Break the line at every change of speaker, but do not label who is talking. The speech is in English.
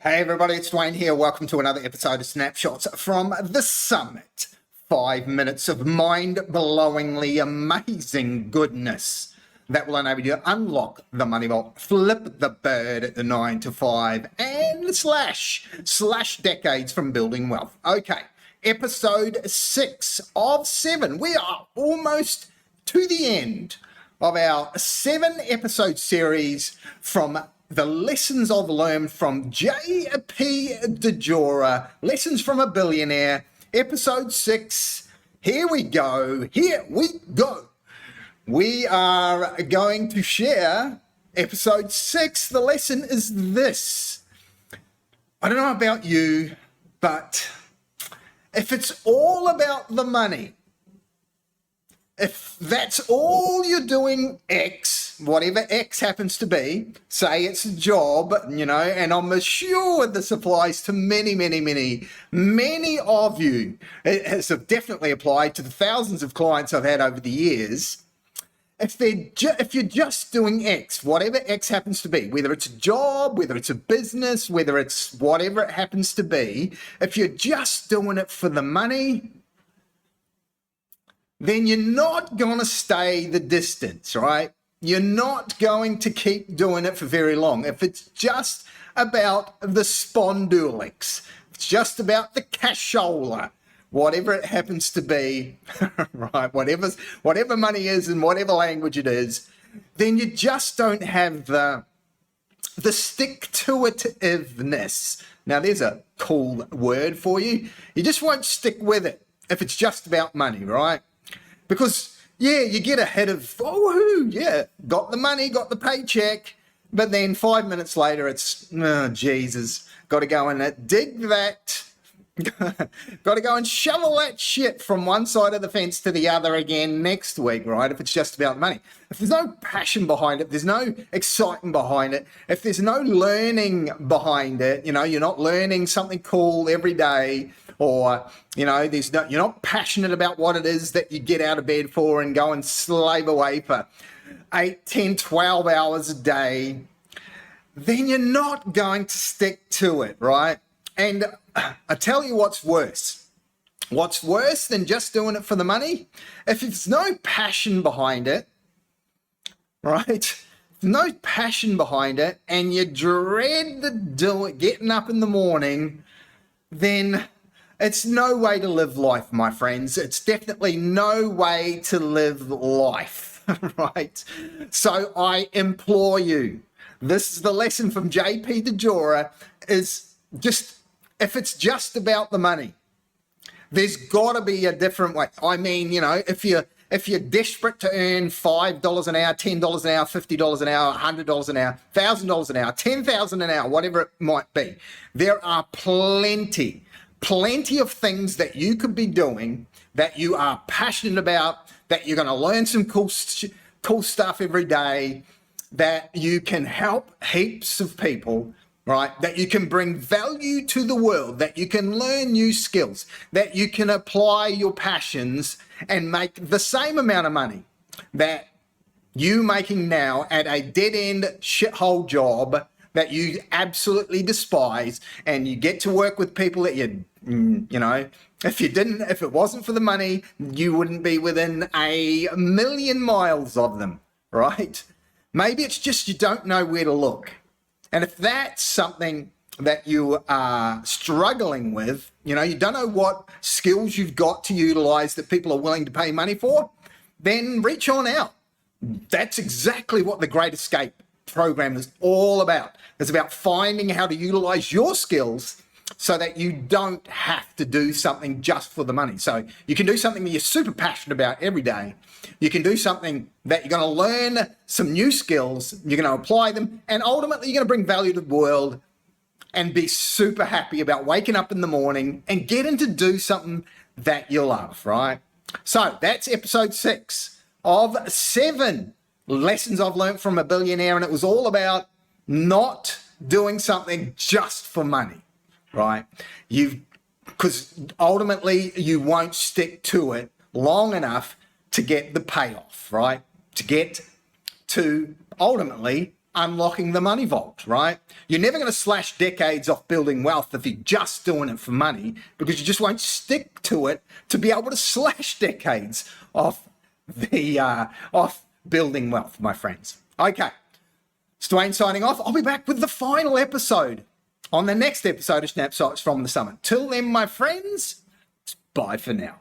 Hey everybody, it's Dwayne here. Welcome to another episode of Snapshots from the Summit. 5 minutes of mind-blowingly amazing goodness that will enable you to unlock the money vault, flip the bird at the 9 to 5, and slash decades from building wealth. Okay, episode 6 of 7. We are almost to the end of our 7-episode series from the lessons I've learned from J.P. DeJora, Lessons from a Billionaire, episode 6. Here we go. We are going to share episode 6. The lesson is this. I don't know about you, but if it's all about the money, if that's all you're doing, X, whatever X happens to be, say it's a job, and I'm sure this applies to many of you. It has definitely applied to the thousands of clients I've had over the years. If you're just doing X, whatever X happens to be, whether it's a job, whether it's a business, whether it's whatever it happens to be, if you're just doing it for the money, then you're not going to stay the distance, right? You're not going to keep doing it for very long. If it's just about the spondulix, it's just about the cashola, whatever it happens to be, right? Whatever money is in whatever language it is, then you just don't have the stick-to-itiveness. Now, there's a cool word for you. You just won't stick with it if it's just about money, right? Because, you get a hit of, got the money, got the paycheck, but then 5 minutes later, it's, oh, Jesus, got to go and dig that, got to go and shovel that shit from one side of the fence to the other again next week, right? If it's just about money. If there's no passion behind it, there's no excitement behind it, if there's no learning behind it, you're not learning something cool every day, or, you're not passionate about what it is that you get out of bed for and go and slave away for 8, 10, 12 hours a day, then you're not going to stick to it, right? And I tell you what's worse. What's worse than just doing it for the money? If there's no passion behind it, right? No passion behind it, and you dread getting up in the morning, then it's no way to live life, my friends. It's definitely no way to live life, right? So I implore you, this is the lesson from J.P. DeJora, is just, if it's just about the money, there's got to be a different way. I mean, if you're desperate to earn $5 an hour, $10 an hour, $50 an hour, $100 an hour, $1,000 an hour, $10,000 an hour, whatever it might be, there are plenty of things that you could be doing that you are passionate about, that you're going to learn some cool stuff every day, that you can help heaps of people, right? That you can bring value to the world, that you can learn new skills, that you can apply your passions and make the same amount of money that you making now at a dead-end shithole job that you absolutely despise, and you get to work with people that if it wasn't for the money, you wouldn't be within a million miles of them, right? Maybe it's just you don't know where to look. And if that's something that you are struggling with, you don't know what skills you've got to utilize that people are willing to pay money for, then reach on out. That's exactly what the Great Escape program is all about. It's about finding how to utilize your skills so that you don't have to do something just for the money. So you can do something that you're super passionate about every day. You can do something that you're going to learn some new skills, you're going to apply them, and ultimately you're going to bring value to the world and be super happy about waking up in the morning and getting to do something that you love, right? So that's episode 6 of 7 lessons I've learned from a billionaire, and it was all about not doing something just for money, right? Because ultimately you won't stick to it long enough to get the payoff, right? To get to ultimately unlocking the money vault, right? You're never going to slash decades off building wealth if you're just doing it for money, because you just won't stick to it to be able to slash decades off building wealth, my friends. Okay, it's Dwayne signing off. I'll be back with the final episode on the next episode of Snapshots from the Summit. Till then, my friends, bye for now.